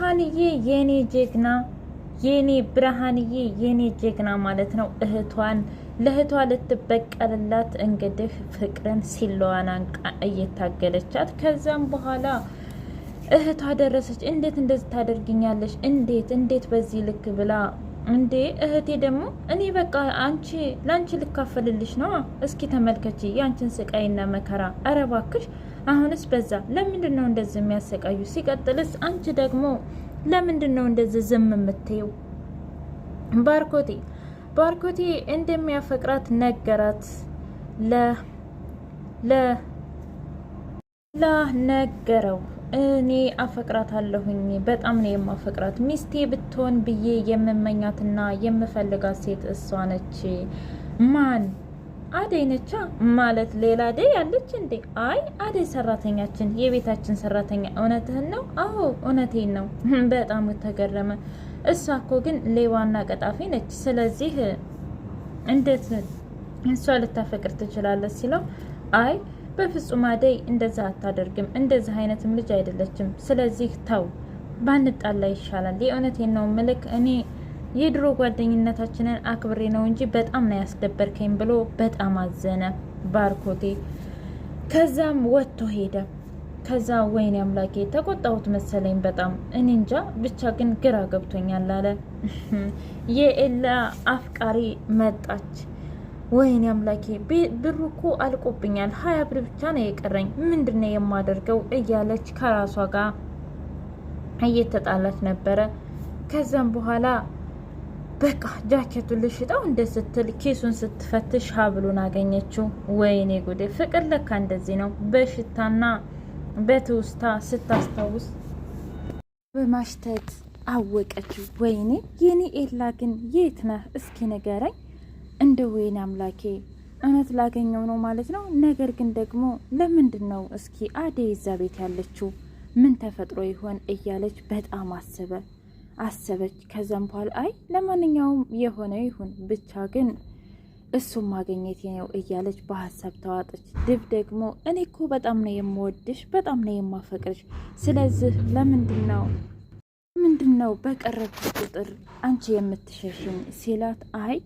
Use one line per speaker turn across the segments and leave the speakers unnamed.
ብርሃንዬ የኔ ጀግና የኔ ብርሃንዬ የኔ ጀግና ማለት ነው። ለእህቷ ልትበቀልላት እንግዲህ ፍቅርን ሲለዋን አንቃ እየታገለቻት ከዛም በኋላ እህቷ ደረሰች። እንዴት እንደዚህ ታደርግኛለሽ? እንዴት በዚህ ልክ ብላ እንዴ እህቴ ደግሞ እኔ በቃ ለአንቺ ልካፈልልሽ ነው። እስኪ ተመልከቺ ያንቺን ስቃይና መከራ። ኧረ እባክሽ አሁንስ በዛ። ለምንድን ነው እንደዚህ የሚያሰቃዩ? ሲቀጥልስ አንቺ ደግሞ ለምንድን ነው እንደዚህ ዝም የምትይው? ባርኮቴ እንደሚያፈቅራት ነገራት። ነገረው። እኔ አፈቅራታለሁኝ፣ በጣም ነው የማፈቅራት። ሚስቴ ብትሆን ብዬ የምመኛትና የምፈልጋት ሴት እሷ ነች። ማን? አደይ ነቻ። ማለት ሌላ አደይ አለች እንዴ? አይ አደይ ሰራተኛችን፣ የቤታችን ሰራተኛ። እውነትህን ነው? አዎ እውነቴን ነው። በጣም ተገረመ። እሷ እኮ ግን ሌባና ቀጣፊ ነች። ስለዚህ እንዴት እሷ ልታፈቅር ትችላለች ሲለው፣ አይ በፍጹም አደይ እንደዛ አታደርግም፣ እንደዚህ አይነትም ልጅ አይደለችም። ስለዚህ ተው ባንጣላ ይሻላል። የእውነቴን ነው ምልክ እኔ የድሮ ጓደኝነታችንን አክብሬ ነው እንጂ በጣም ነው ያስደበርከኝ ብሎ በጣም አዘነ ባርኮቴ። ከዛም ወጥቶ ሄደ። ከዛ ወይኔ አምላኬ ተቆጣሁት መሰለኝ በጣም እኔ እንጃ፣ ብቻ ግን ግራ ገብቶኛል አለ። የኤላ አፍቃሪ መጣች። ወይኔ አምላኬ ብሩ እኮ አልቆብኛል፣ 20 ብር ብቻ ነው የቀረኝ፣ ምንድነው የማደርገው እያለች ከራሷ ጋር እየተጣላች ነበረ። ከዛም በኋላ በቃ ጃኬቱን ልሽጠው እንደ ስትል ኬሱን ስትፈትሽ ሀብሉን አገኘችው። ወይኔ ጉዴ! ፍቅር ለካ እንደዚህ ነው። በሽታና በትውስታ ስታስታውስ በማሽተት አወቀችው። ወይኔ የኔ ኤላ ግን የት ነህ? እስኪ ንገረኝ። እንደ ወይኔ አምላኬ እውነት ላገኘው ነው ማለት ነው። ነገር ግን ደግሞ ለምንድን ነው እስኪ አደይ እዛ ቤት ያለችው? ምን ተፈጥሮ ይሆን እያለች በጣም አሰበች። ከዛም በኋላ አይ ለማንኛውም የሆነው ይሁን ብቻ ግን እሱም ማግኘት ነው እያለች በሀሳብ ተዋጠች። ድብ ደግሞ እኔ እኮ በጣም ነው የምወድሽ፣ በጣም ነው የማፈቅርሽ። ስለዚህ ለምንድን ነው በቀረብሽ ቁጥር አንቺ የምትሸሽኝ ሲላት፣ አይ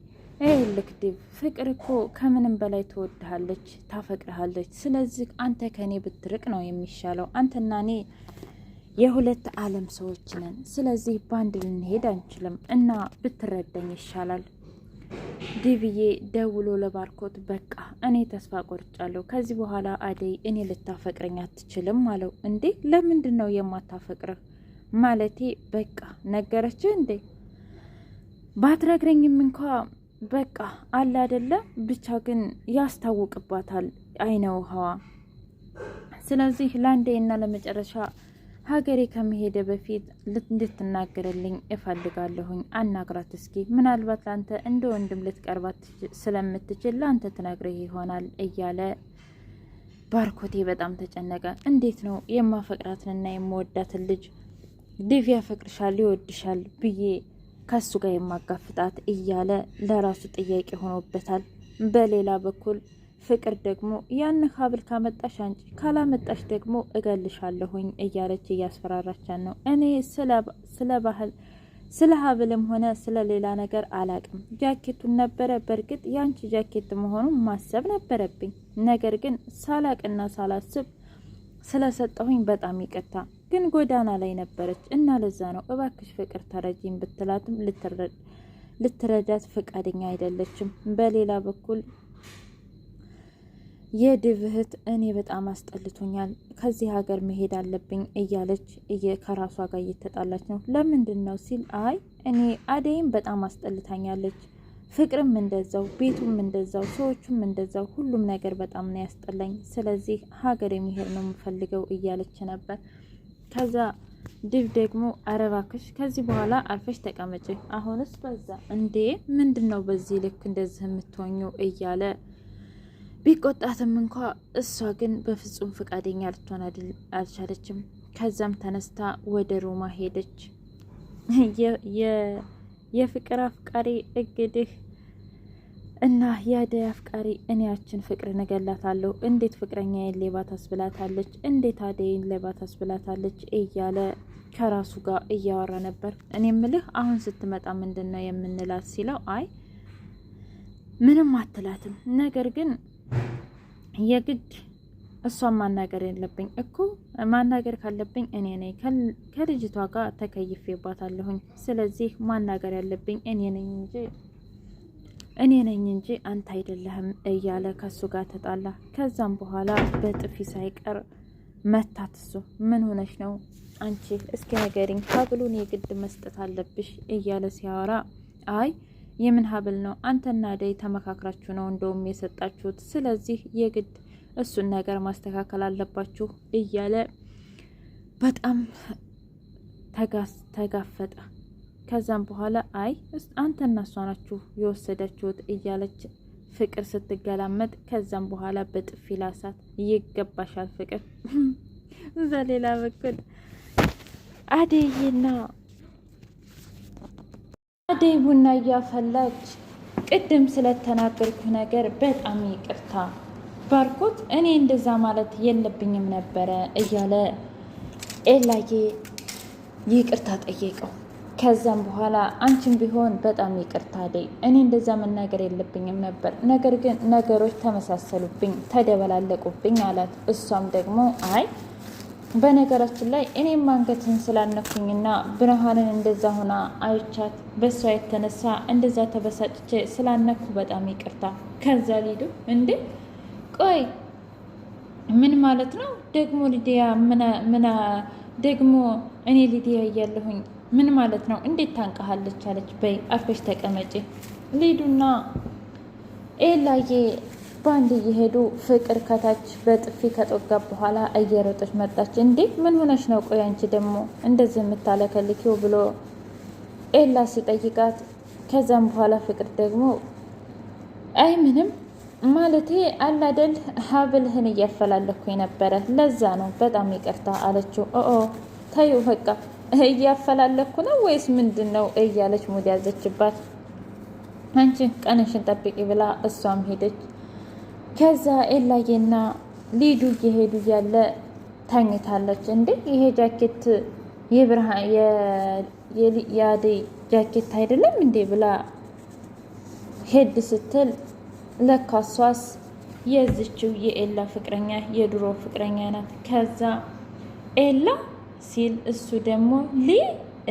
ልክ ድብ ፍቅር እኮ ከምንም በላይ ትወድሃለች፣ ታፈቅርሃለች። ስለዚህ አንተ ከኔ ብትርቅ ነው የሚሻለው። አንተና እኔ የሁለት ዓለም ሰዎች ነን። ስለዚህ በአንድ ልንሄድ አንችልም እና ብትረዳኝ ይሻላል። ዲብዬ ደውሎ ለባርኮት በቃ እኔ ተስፋ ቆርጫለሁ፣ ከዚህ በኋላ አደይ እኔ ልታፈቅረኝ አትችልም አለው። እንዴ ለምንድን ነው የማታፈቅርህ? ማለቴ በቃ ነገረችህ እንዴ? ባትነግረኝም እንኳ በቃ አለ አይደለ፣ ብቻ ግን ያስታውቅባታል አይነ ውሃዋ። ስለዚህ ለአንዴና ለመጨረሻ ሀገሬ ከመሄደ በፊት እንድትናገርልኝ እፈልጋለሁኝ። አናግራት እስኪ፣ ምናልባት ለአንተ እንደ ወንድም ልትቀርባት ስለምትችል ለአንተ ትነግርህ ይሆናል እያለ ባርኮቴ በጣም ተጨነቀ። እንዴት ነው የማፈቅራትንና የምወዳትን ልጅ ዲቪ ያፈቅርሻል ይወድሻል ብዬ ከሱ ጋር የማጋፍጣት እያለ ለራሱ ጥያቄ ሆኖበታል። በሌላ በኩል ፍቅር ደግሞ ያን ሀብል ካመጣሽ አንቺ፣ ካላመጣሽ ደግሞ እገልሻለሁኝ እያለች እያስፈራራቻት ነው። እኔ ስለ ሀብልም ሆነ ስለ ሌላ ነገር አላቅም። ጃኬቱን ነበረ በእርግጥ የአንቺ ጃኬት መሆኑን ማሰብ ነበረብኝ። ነገር ግን ሳላቅና ሳላስብ ስለሰጠሁኝ በጣም ይቅርታ። ግን ጎዳና ላይ ነበረች እና ለዛ ነው እባክሽ ፍቅር ተረጂኝ ብትላትም ልትረዳት ፈቃደኛ አይደለችም። በሌላ በኩል የድብ እህት እኔ በጣም አስጠልቶኛል፣ ከዚህ ሀገር መሄድ አለብኝ እያለች ከራሷ ጋር እየተጣላች ነው። ለምንድን ነው ሲል፣ አይ እኔ አደይም በጣም አስጠልታኛለች፣ ፍቅርም እንደዛው፣ ቤቱም እንደዛው፣ ሰዎቹም እንደዛው፣ ሁሉም ነገር በጣም ነው ያስጠላኝ። ስለዚህ ሀገር የሚሄድ ነው የምፈልገው እያለች ነበር። ከዛ ድብ ደግሞ ኧረ እባክሽ ከዚህ በኋላ አርፈሽ ተቀመጪ፣ አሁንስ በዛ እንዴ፣ ምንድን ነው በዚህ ልክ እንደዚህ የምትሆኙ እያለ ቢቆጣትም እንኳ እሷ ግን በፍጹም ፈቃደኛ ልትሆን አልቻለችም። ከዛም ተነስታ ወደ ሮማ ሄደች። የፍቅር አፍቃሪ እንግዲህ እና የአደይ አፍቃሪ እኔያችን ፍቅር እገላታለሁ፣ እንዴት ፍቅረኛዬን ሌባ ታስብላታለች፣ እንዴት አደይን ሌባ ታስብላታለች እያለ ከራሱ ጋር እያወራ ነበር። እኔ ምልህ አሁን ስትመጣ ምንድን ነው የምንላት ሲለው አይ ምንም አትላትም፣ ነገር ግን የግድ እሷን ማናገር የለብኝ እኮ ማናገር ካለብኝ እኔ ነኝ፣ ከልጅቷ ጋር ተከይፌባታለሁኝ። ስለዚህ ማናገር ያለብኝ እኔ ነኝ እንጂ አንተ አይደለህም እያለ ከሱ ጋር ተጣላ። ከዛም በኋላ በጥፊ ሳይቀር መታት። እሱ ምን ሆነሽ ነው አንቺ እስኪ ንገሪኝ፣ ሀብሉን የግድ መስጠት አለብሽ እያለ ሲያወራ አይ የምን ሀብል ነው? አንተና አደይ ተመካክራችሁ ነው እንደውም የሰጣችሁት። ስለዚህ የግድ እሱን ነገር ማስተካከል አለባችሁ እያለ በጣም ተጋፈጠ። ከዛም በኋላ አይ አንተና እሷ ናችሁ የወሰዳችሁት እያለች ፍቅር ስትገላመጥ፣ ከዛም በኋላ በጥፊ ላሳት። ይገባሻል ፍቅር። በሌላ በኩል አደይ ቡና እያፈላች ቅድም ስለተናገርኩ ነገር በጣም ይቅርታ ባርኮት፣ እኔ እንደዛ ማለት የለብኝም ነበረ እያለ ኤላዬ ይቅርታ ጠየቀው። ከዛም በኋላ አንቺም ቢሆን በጣም ይቅርታ አደይ፣ እኔ እንደዛ መናገር የለብኝም ነበር፣ ነገር ግን ነገሮች ተመሳሰሉብኝ፣ ተደበላለቁብኝ አላት። እሷም ደግሞ አይ በነገራችን ላይ እኔም አንገትን ስላነኩኝና ብርሃንን እንደዛ ሆና አይቻት በሷ የተነሳ እንደዛ ተበሳጭቼ ስላነኩ በጣም ይቅርታ። ከዛ ሊዱ እንዴ ቆይ ምን ማለት ነው ደግሞ ሊዲያ ምና ደግሞ እኔ ሊዲያ እያለሁኝ ምን ማለት ነው? እንዴት ታንቀሃለች አለች። በይ አርፈሽ ተቀመጪ። ሊዱና ኤላዬ በአንድ እየሄዱ ፍቅር ከታች በጥፊ ከጦጋ በኋላ እየሮጠች መጣች። እንዴ ምን ሆነች ነው? ቆይ አንቺ ደግሞ እንደዚህ የምታለከልኪው ብሎ ኤላ ሲጠይቃት፣ ከዛም በኋላ ፍቅር ደግሞ አይ ምንም ማለቴ አላደል ሀብልህን እያፈላለኩ ነበረ፣ ለዛ ነው በጣም ይቅርታ አለችው። ታዩ በቃ እያፈላለኩ ነው ወይስ ምንድን ነው እያለች ሙድ ያዘችባት። አንቺ ቀንሽን ጠብቂ ብላ እሷም ሄደች። ከዛ ኤላዬና ሊዱ እየሄዱ እያለ ተኝታለች። እንዴ ይሄ ጃኬት የአደይ ጃኬት አይደለም እንዴ ብላ ሄድ ስትል ለካ እሷስ የዝችው የኤላ ፍቅረኛ የድሮ ፍቅረኛ ናት። ከዛ ኤላ ሲል እሱ ደግሞ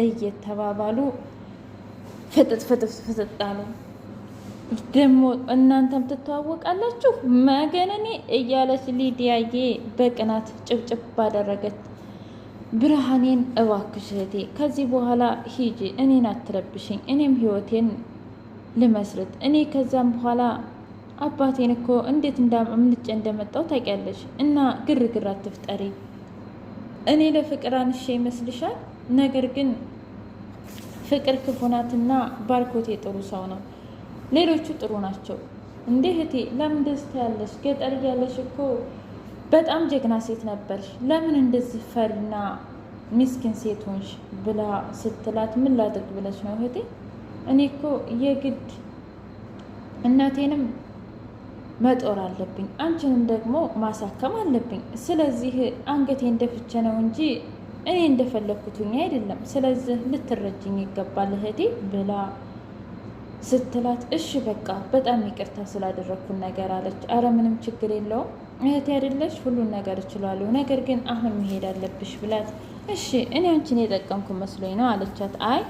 እየተባባሉ ፍጥጥ አሉ። ደግሞ እናንተም ትተዋወቃላችሁ መገነኔ እያለች ሊዲያዬ በቅናት ጭብጭብ ባደረገች። ብርሃኔን እባክሽ እህቴ ከዚህ በኋላ ሂጂ፣ እኔን አትረብሽኝ፣ እኔም ህይወቴን ልመስርት። እኔ ከዛም በኋላ አባቴን እኮ እንዴት ምንጭ እንደመጣው ታውቂያለሽ፣ እና ግርግር አትፍጠሪ። እኔ ለፍቅር አንሼ ይመስልሻል? ነገር ግን ፍቅር ክፉ ናትና ባርኮቴ ጥሩ ሰው ነው፣ ሌሎቹ ጥሩ ናቸው። እንዴ እህቴ ለምን ደስታ ያለሽ? ገጠር እያለሽ እኮ በጣም ጀግና ሴት ነበርሽ፣ ለምን እንደዚህ ፈሪና ሚስኪን ሴት ሆንሽ? ብላ ስትላት ምን ላድርግ ብለሽ ነው እህቴ? እኔ እኮ የግድ እናቴንም መጦር አለብኝ፣ አንቺንም ደግሞ ማሳከም አለብኝ። ስለዚህ አንገቴን ደፍቼ ነው እንጂ እኔ እንደፈለግኩትኝ አይደለም። ስለዚህ ልትረጅኝ ይገባል እህቴ ብላ ስትላት እሺ በቃ በጣም ይቅርታ ስላደረግኩን ነገር አለች። አረ ምንም ችግር የለውም እህቴ አይደለሽ፣ ሁሉን ነገር እችላለሁ፣ ነገር ግን አሁን መሄድ አለብሽ ብላት እሺ እኔ አንቺን የጠቀምኩ መስሎኝ ነው አለቻት። አይ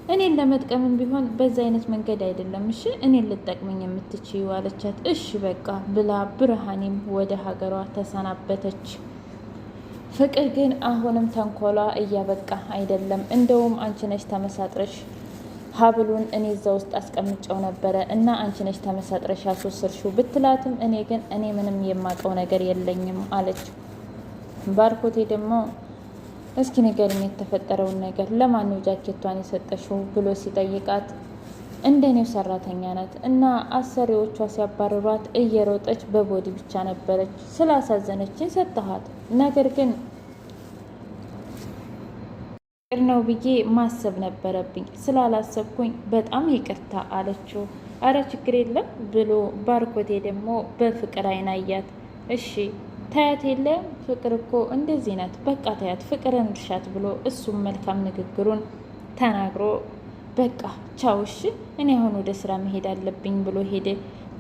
እኔን ለመጥቀምም ቢሆን በዛ አይነት መንገድ አይደለም፣ እሺ እኔን ልጠቅመኝ የምትችይው አለቻት። እሺ በቃ ብላ ብርሃኔም ወደ ሀገሯ ተሰናበተች። ፍቅር ግን አሁንም ተንኮሏ እያበቃ አይደለም። እንደውም አንቺ ነሽ ተመሳጥረሽ ሀብሉን እኔ እዛ ውስጥ አስቀምጨው ነበረ እና አንቺ ነሽ ተመሳጥረሽ ያስወሰድሽው ብትላትም እኔ ምንም የማውቀው ነገር የለኝም አለች። ባርኮቴ ደግሞ እስኪ ንገሪኝ የተፈጠረውን ነገር፣ ለማነው ጃኬቷን የሰጠሽው ብሎ ሲጠይቃት እንደኔው ሰራተኛ ናት እና አሰሪዎቿ ሲያባረሯት እየሮጠች በቦዲ ብቻ ነበረች፣ ስላሳዘነችኝ ሰጠኋት፣ ነገር ግን ነው ብዬ ማሰብ ነበረብኝ፣ ስላላሰብኩኝ በጣም ይቅርታ አለችው። አረ ችግር የለም ብሎ ባርኮቴ ደግሞ በፍቅር አይን አያት። እሺ ታያት የለ ፍቅር እኮ እንደዚህ ናት፣ በቃ ታያት ፍቅርን እርሻት ብሎ እሱም መልካም ንግግሩን ተናግሮ በቃ ቻውሽ እኔ አሁን ወደ ስራ መሄድ አለብኝ ብሎ ሄደ።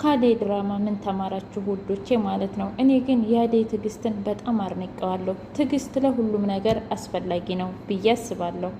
ከአደይ ድራማ ምን ተማራችሁ ውዶቼ ማለት ነው። እኔ ግን የአደይ ትዕግስትን በጣም አድንቀዋለሁ። ትዕግስት ለሁሉም ነገር አስፈላጊ ነው ብዬ አስባለሁ።